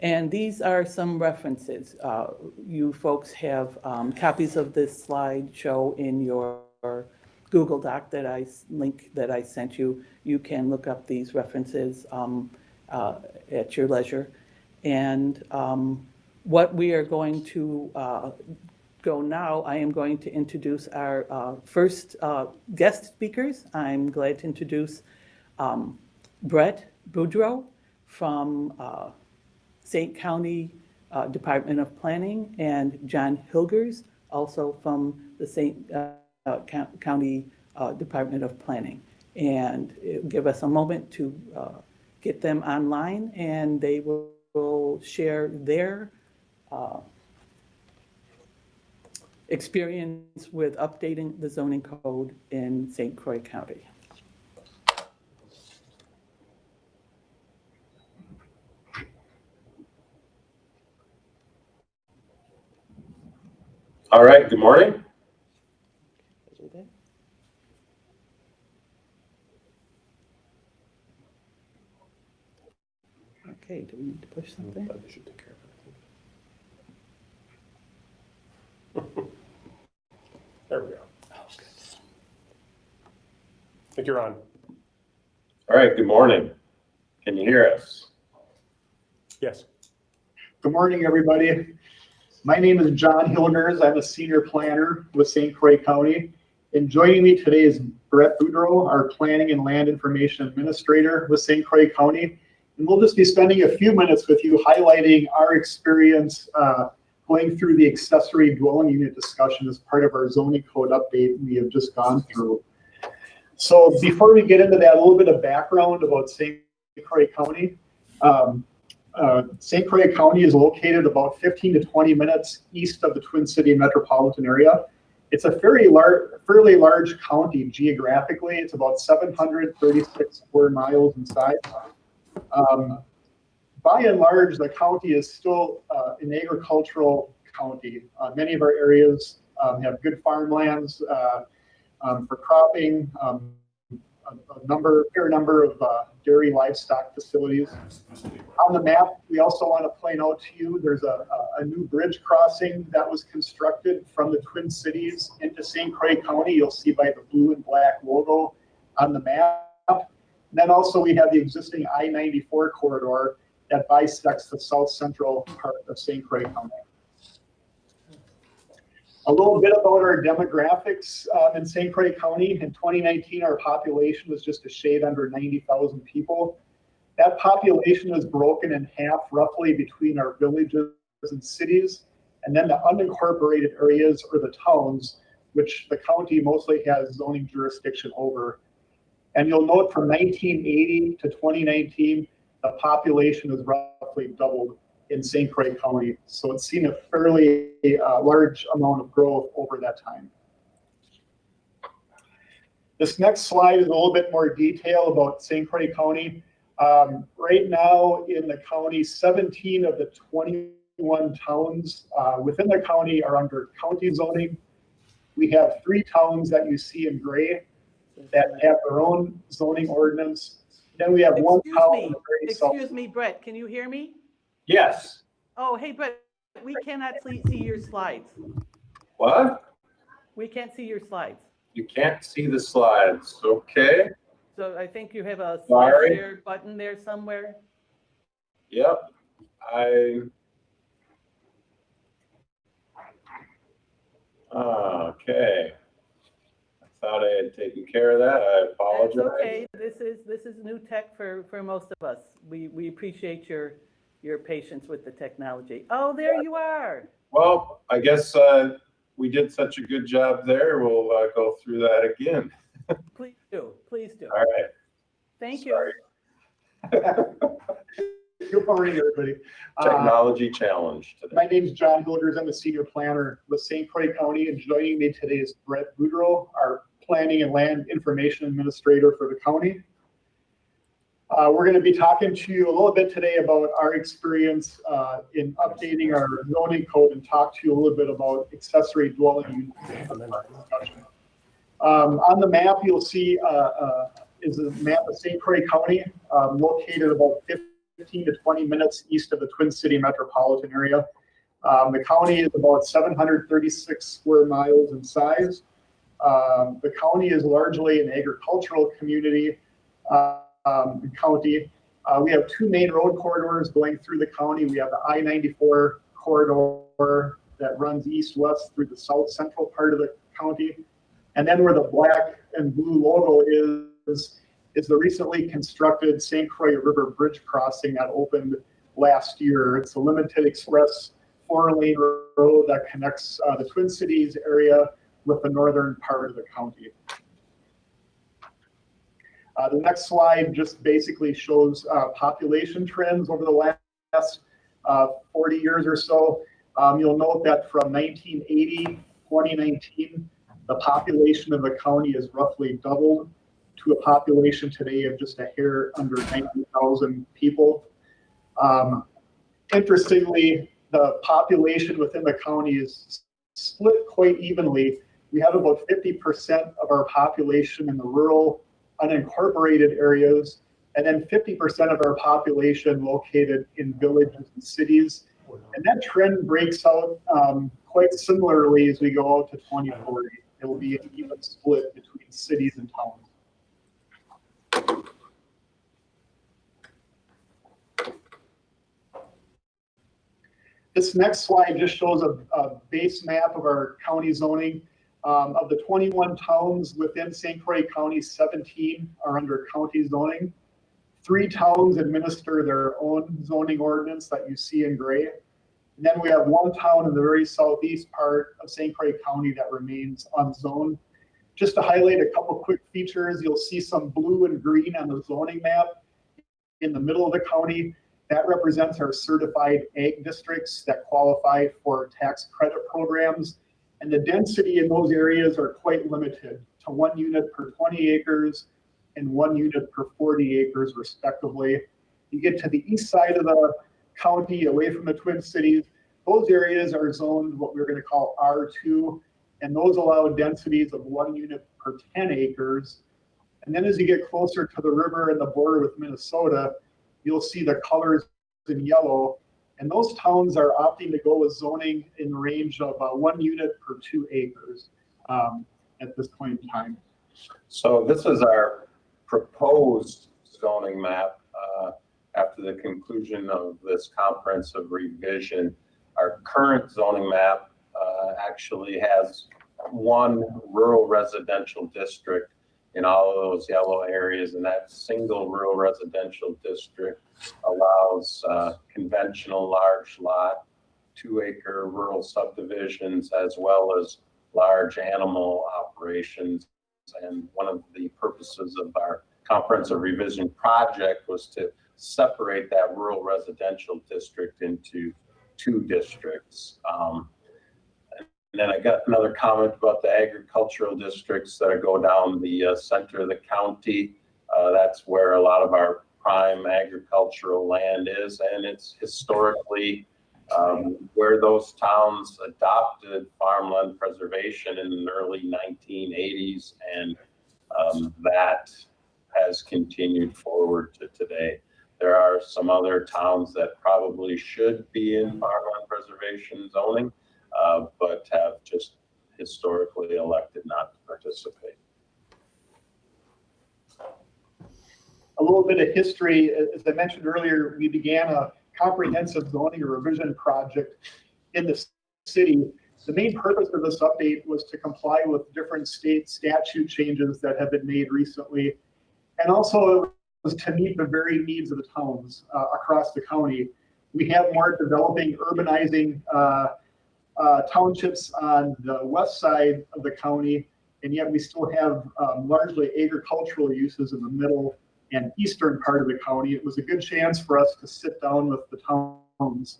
And these are some references. You folks have copies of this slideshow in your Google Doc link that I sent you. You can look up these references at your leisure. And what we are going to go now, I am going to introduce our first guest speakers. I'm glad to introduce Brett Budrow from St. County Department of Planning, and John Hilgers, also from the St. County Department of Planning. And give us a moment to get them online, and they will share their experience with updating the zoning code in St. Croix County. All right, good morning. Okay, do we need to push something? They should take care of it. There we go. Oh, good. I think you're on. All right, good morning. Can you hear us? Yes. Good morning, everybody. My name is John Hilgers. I'm a senior planner with St. Croix County. And joining me today is Brett Budrow, our Planning and Land Information Administrator with St. Croix County. And we'll just be spending a few minutes with you highlighting our experience going through the accessory dwelling unit discussion as part of our zoning code update we have just gone through. So before we get into that, a little bit of background about St. Croix County. St. Croix County is located about 15 to 20 minutes east of the Twin City metropolitan area. It's a fairly large county geographically. It's about 736 square miles in size. By and large, the county is still an agricultural county. Many of our areas have good farmlands for cropping, fair number of dairy livestock facilities. On the map, we also want to point out to you, there's a new bridge crossing that was constructed from the Twin Cities into St. Croix County. You'll see by the blue and black logo on the map. And then also we have the existing I-94 corridor that bisects the south central part of St. Croix County. A little bit about our demographics in St. Croix County. In 2019, our population was just a shade under 90,000 people. That population is broken in half roughly between our villages and cities, and then the unincorporated areas or the towns, which the county mostly has zoning jurisdiction over. And you'll note from 1980 to 2019, the population has roughly doubled in St. Croix County. So it's seen a fairly large amount of growth over that time. This next slide is a little bit more detail about St. Croix County. Right now in the county, 17 of the 21 towns within the county are under county zoning. We have 3 towns that you see in gray that have their own zoning ordinance. Then we have one town. Excuse me, Brett, can you hear me? Yes. Oh, hey, Brett, we cannot see your slides. What? We can't see your slides. You can't see the slides. Okay. So I think you have a slide Sorry. share button there somewhere. Yep. Okay. I thought I had taken care of that. I apologize. That's okay. This is new tech for most of us. We appreciate your patience with the technology. Oh, there you are. Well, I guess we did such a good job there. We'll go through that again. Please do. Please do. All right. Thank Sorry. you. Good morning, everybody. Technology challenge today. My name is John Hilgers. I'm a senior planner with St. Croix County, and joining me today is Brett Budrow, our Planning and Land Information Administrator for the county. We're going to be talking to you a little bit today about our experience in updating our zoning code and talk to you a little bit about accessory dwelling units. On the map, you'll see is a map of St. Croix County, located about 15 to 20 minutes east of the Twin City metropolitan area. The county is about 736 square miles in size. The county is largely an agricultural community county. We have two main road corridors going through the county. We have the I-94 corridor that runs east-west through the south-central part of the county. And then where the black and blue logo is the recently constructed St. Croix River Bridge crossing that opened last year. It's a limited express 4-lane road that connects the Twin Cities area with the northern part of the county. The next slide just basically shows population trends over the last 40 years or so. You'll note that from 1980 to 2019, the population of the county is roughly doubled to a population today of just a hair under 90,000 people. Interestingly, the population within the county is split quite evenly. We have about 50% of our population in the rural, unincorporated areas, and then 50% of our population located in villages and cities. And that trend breaks out quite similarly as we go out to 2040. It will be an even split between cities and towns. This next slide just shows a base map of our county zoning. Of the 21 towns within St. Croix County, 17 are under county zoning. 3 towns administer their own zoning ordinance that you see in gray. And then we have 1 town in the very southeast part of St. Croix County that remains unzoned. Just to highlight a couple quick features, you'll see some blue and green on the zoning map in the middle of the county. That represents our certified ag districts that qualify for tax credit programs. And the density in those areas are quite limited to 1 unit per 20 acres and 1 unit per 40 acres respectively. You get to the east side of the county, away from the Twin Cities, those areas are zoned what we're going to call R2, and those allow densities of 1 unit per 10 acres. And then as you get closer to the river and the border with Minnesota, you'll see the colors in yellow. And those towns are opting to go with zoning in the range of 1 unit per 2 acres at this point in time. So this is our proposed zoning map after the conclusion of this comprehensive revision. Our current zoning map actually has 1 rural residential district in all of those yellow areas, and that single rural residential district allows conventional large lot, 2-acre rural subdivisions, as well as large animal operations. And one of the purposes of our comprehensive revision project was to separate that rural residential district into 2 districts. And then I got another comment about the agricultural districts that go down the center of the county. That's where a lot of our prime agricultural land is, and it's historically where those towns adopted farmland preservation in the early 1980s, and that has continued forward to today. There are some other towns that probably should be in farmland preservation zoning, but have just historically elected not to participate. A little bit of history. As I mentioned earlier, we began a comprehensive zoning revision project in the city. The main purpose of this update was to comply with different state statute changes that have been made recently, and also it was to meet the varied needs of the towns across the county. We have more developing, urbanizing townships on the west side of the county, and yet we still have largely agricultural uses in the middle and eastern part of the county. It was a good chance for us to sit down with the towns.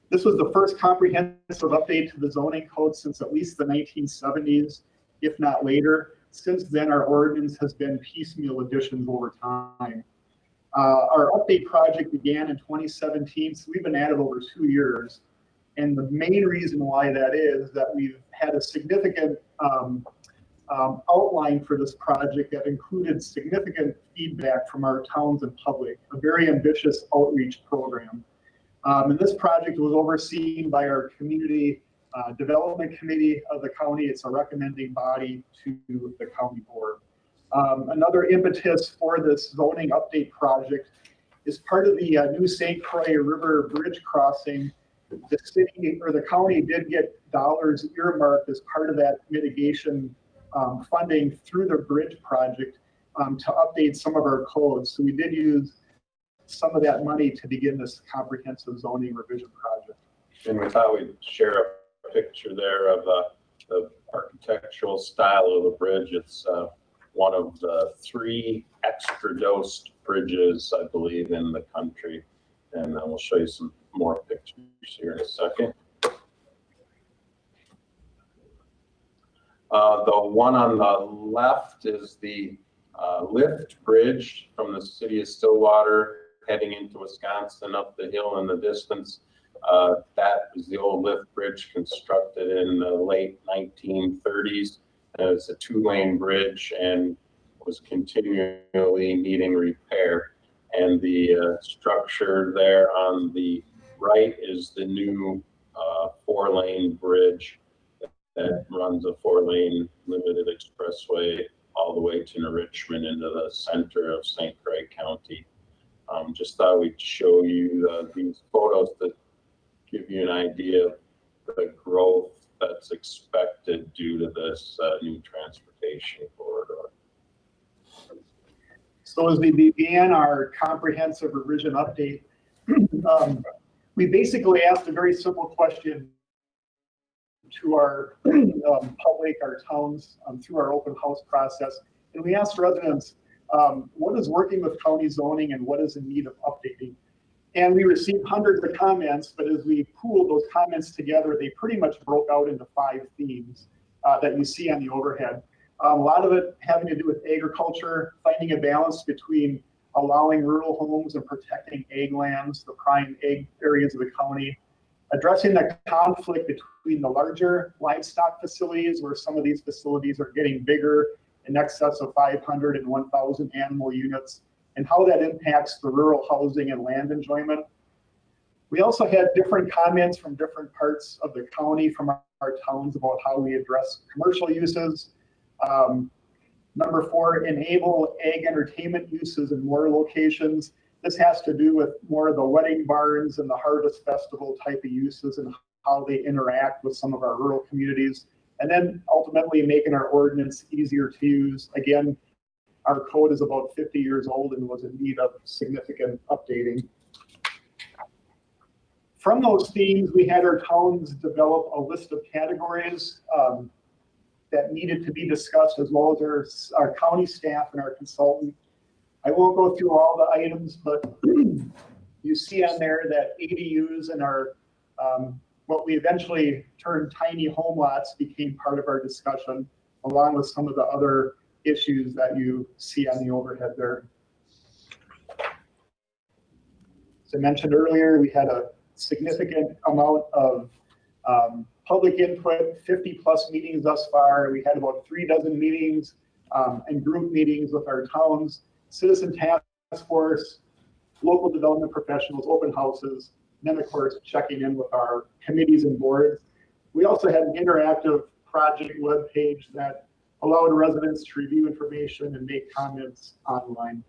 This was the first comprehensive update to the zoning code since at least the 1970s, if not later. Since then, our ordinance has been piecemeal additions over time. Our update project began in 2017, so we've been at it over 2 years. And the main reason why that is that we've had a significant outline for this project that included significant feedback from our towns and public, a very ambitious outreach program. And this project was overseen by our community development committee of the county. It's a recommending body to the county board. Another impetus for this zoning update project is part of the new St. Croix River Bridge crossing. The city or the county did get dollars earmarked as part of that mitigation funding through the bridge project to update some of our codes. So we did use some of that money to begin this comprehensive zoning revision project. And we thought we'd share a picture there of the architectural style of the bridge. It's one of the 3 extra-dosed bridges, I believe, in the country. And we'll show you some more pictures here in a second. The one on the left is the lift bridge from the city of Stillwater heading into Wisconsin up the hill in the distance. That was the old lift bridge constructed in the late 1930s. It's a 2-lane bridge and was continually needing repair. And the structure there on the right is the new 4-lane bridge that runs a 4-lane limited expressway all the way to Richmond into the center of St. Croix County. Just thought we'd show you these photos to give you an idea of the growth that's expected due to this new transportation corridor. So as we began our comprehensive revision update, we basically asked a very simple question to our public, our towns, through our open house process. And we asked residents, what is working with county zoning and what is in need of updating? And we received hundreds of comments, but as we pooled those comments together, they pretty much broke out into 5 themes that you see on the overhead. A lot of it having to do with agriculture, finding a balance between allowing rural homes and protecting ag lands, the prime ag areas of the county, addressing the conflict between the larger livestock facilities, where some of these facilities are getting bigger, in excess of 500 and 1,000 animal units, and how that impacts the rural housing and land enjoyment. We also had different comments from different parts of the county, from our towns, about how we address commercial uses. Number 4, enable ag entertainment uses in more locations. This has to do with more of the wedding barns and the harvest festival type of uses and how they interact with some of our rural communities. And then ultimately making our ordinance easier to use. Again, our code is about 50 years old and was in need of significant updating. From those themes, we had our towns develop a list of categories that needed to be discussed, as well as our county staff and our consultant. I won't go through all the items, but you see on there that ADUs and our what we eventually turned tiny home lots became part of our discussion, along with some of the other issues that you see on the overhead there. As I mentioned earlier, we had a significant amount of public input, 50+ meetings thus far. We had about 36 meetings and group meetings with our towns, citizen task force, local development professionals, open houses, and then of course checking in with our committees and boards. We also had an interactive project web page that allowed residents to review information and make comments online.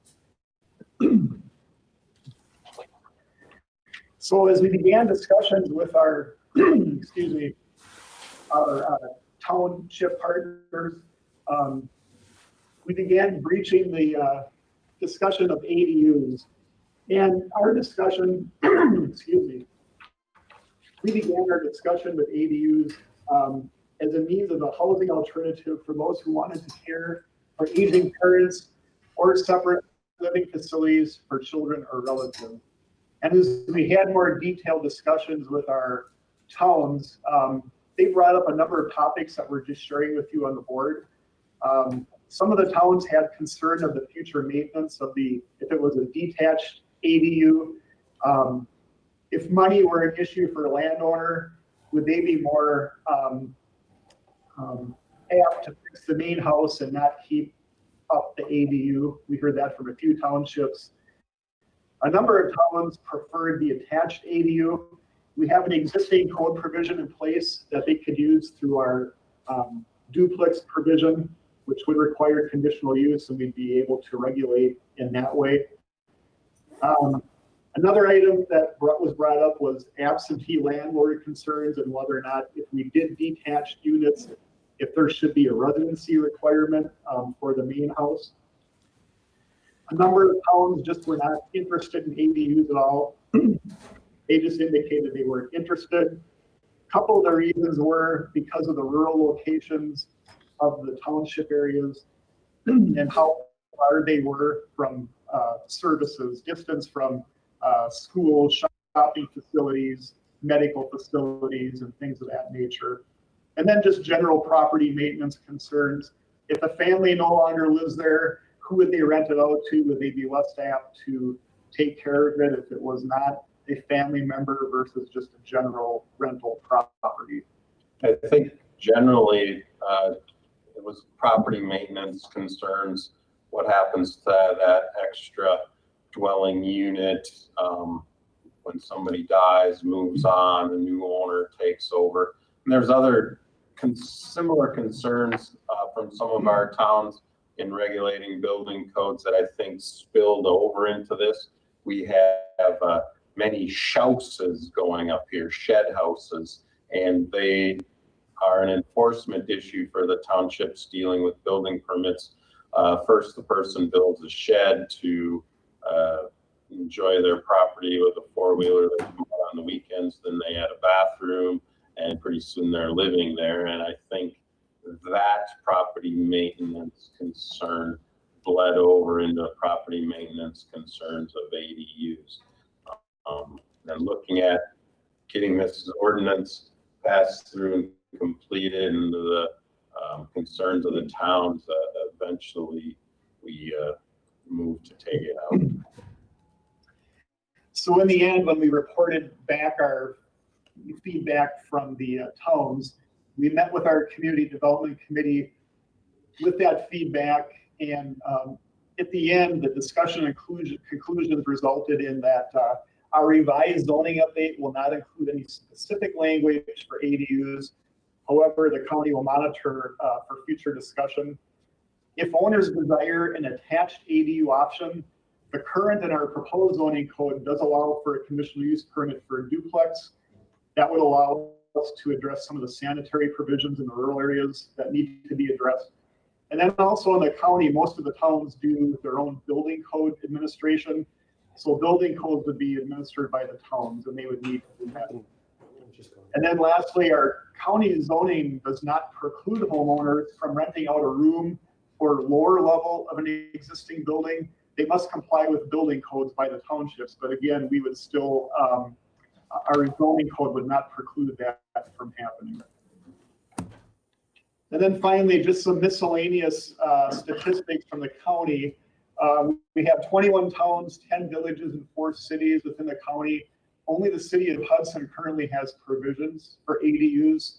So as we began discussions with our, excuse me, our township partners, we began breaching the discussion of ADUs. And our discussion, excuse me, we began our discussion with ADUs as a means of a housing alternative for those who wanted to care for aging parents or separate living facilities for children or relatives. And as we had more detailed discussions with our towns, they brought up a number of topics that we're just sharing with you on the board. Some of the towns had concern of the future maintenance of if it was a detached ADU. If money were an issue for a landowner, would they be more apt to fix the main house and not keep up the ADU. We heard that from a few townships. A number of towns preferred the attached ADU. We have an existing code provision in place that they could use through our duplex provision, which would require conditional use, and we'd be able to regulate in that way. Another item that was brought up was absentee landlord concerns and whether or not if we did detached units, if there should be a residency requirement for the main house. A number of towns just were not interested in ADUs at all. They just indicated they weren't interested. A couple of the reasons were because of the rural locations of the township areas and how far they were from services, distance from schools, shopping facilities, medical facilities, and things of that nature. And then just general property maintenance concerns. If a family no longer lives there, who would they rent it out to? Would they be less apt to take care of it if it was not a family member versus just a general rental property? I think generally it was property maintenance concerns. What happens to that extra dwelling unit when somebody dies, moves on, a new owner takes over? And there's other similar concerns from some of our towns in regulating building codes that I think spilled over into this. We have many houses going up here, shed houses, and they are an enforcement issue for the townships dealing with building permits. First, the person builds a shed to enjoy their property with a four-wheeler they come out on the weekends, then they add a bathroom, and pretty soon they're living there. And I think that property maintenance concern bled over into property maintenance concerns of ADUs. And looking at getting this ordinance passed through and completed into the concerns of the towns, eventually we moved to take it out. So in the end, when we reported back our feedback from the towns, we met with our community development committee with that feedback, and at the end, the discussion and conclusions resulted in that our revised zoning update will not include any specific language for ADUs. However, the county will monitor for future discussion. If owners desire an attached ADU option, the current and our proposed zoning code does allow for a conditional use permit for a duplex. That would allow us to address some of the sanitary provisions in the rural areas that need to be addressed. And then also in the county, most of the towns do their own building code administration. So building codes would be administered by the towns, and they would need to do that. And then lastly, our county zoning does not preclude homeowners from renting out a room or lower level of an existing building. They must comply with building codes by the townships. But again, we would still, our zoning code would not preclude that from happening. And then finally, just some miscellaneous statistics from the county. We have 21 towns, 10 villages, and 4 cities within the county. Only the city of Hudson currently has provisions for ADUs.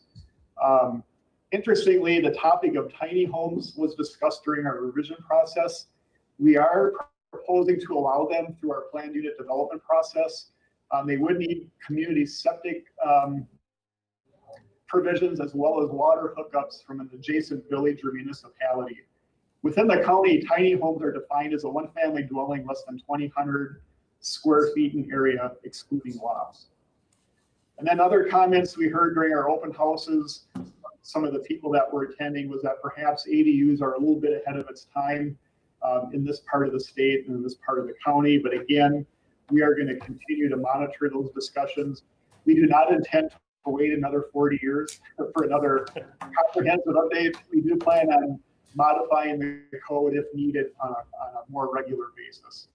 Interestingly, the topic of tiny homes was discussed during our revision process. We are proposing to allow them through our planned unit development process. They would need community septic provisions as well as water hookups from an adjacent village or municipality. Within the county, tiny homes are defined as a one-family dwelling less than 2,000 square feet in area, excluding lofts. And then other comments we heard during our open houses, some of the people that were attending, was that perhaps ADUs are a little bit ahead of its time in this part of the state and in this part of the county. But again, we are going to continue to monitor those discussions. We do not intend to wait another 40 years for another comprehensive update. We do plan on modifying the code if needed on a more regular basis.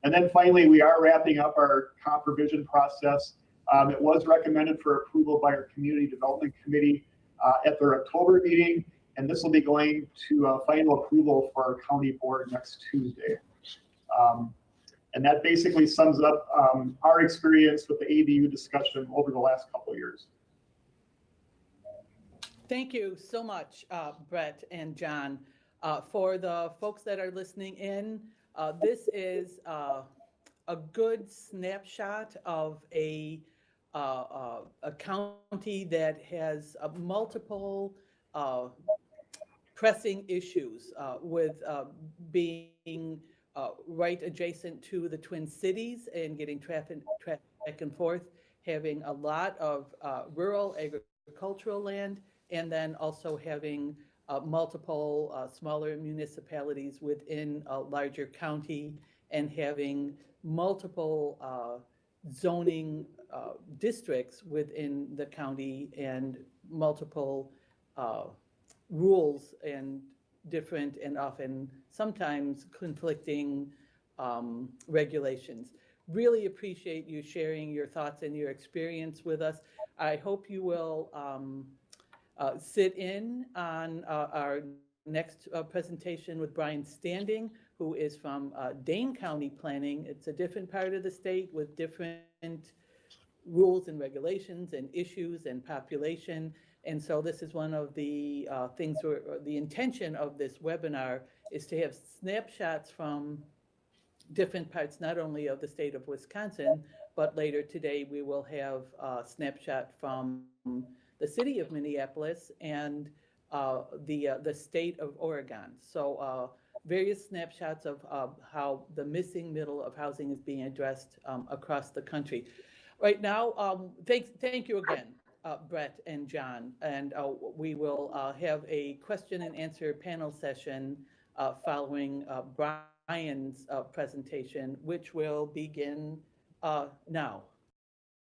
And then finally, we are wrapping up our comp revision process. It was recommended for approval by our Community Development Committee at their October meeting, and this will be going to final approval for our county board next Tuesday. And that basically sums up our experience with the ADU discussion over the last couple of years. Thank you so much, Brett and John. For the folks that are listening in, this is a good snapshot of a county that has multiple pressing issues with being right adjacent to the Twin Cities and getting traffic back and forth, having a lot of rural agricultural land, and then also having multiple smaller municipalities within a larger county, and having multiple zoning districts within the county, and multiple rules and different and often sometimes conflicting regulations. Really appreciate you sharing your thoughts and your experience with us. I hope you will sit in on our next presentation with Brian Standing, who is from Dane County Planning. It's a different part of the state with different rules and regulations and issues and population. And so this is one of the things where the intention of this webinar is to have snapshots from different parts, not only of the state of Wisconsin, but later today we will have a snapshot from the city of Minneapolis and the state of Oregon. So various snapshots of how the missing middle of housing is being addressed across the country. Right now, thank you again, Brett and John, and we will have a question and answer panel session following Brian's presentation, which will begin now.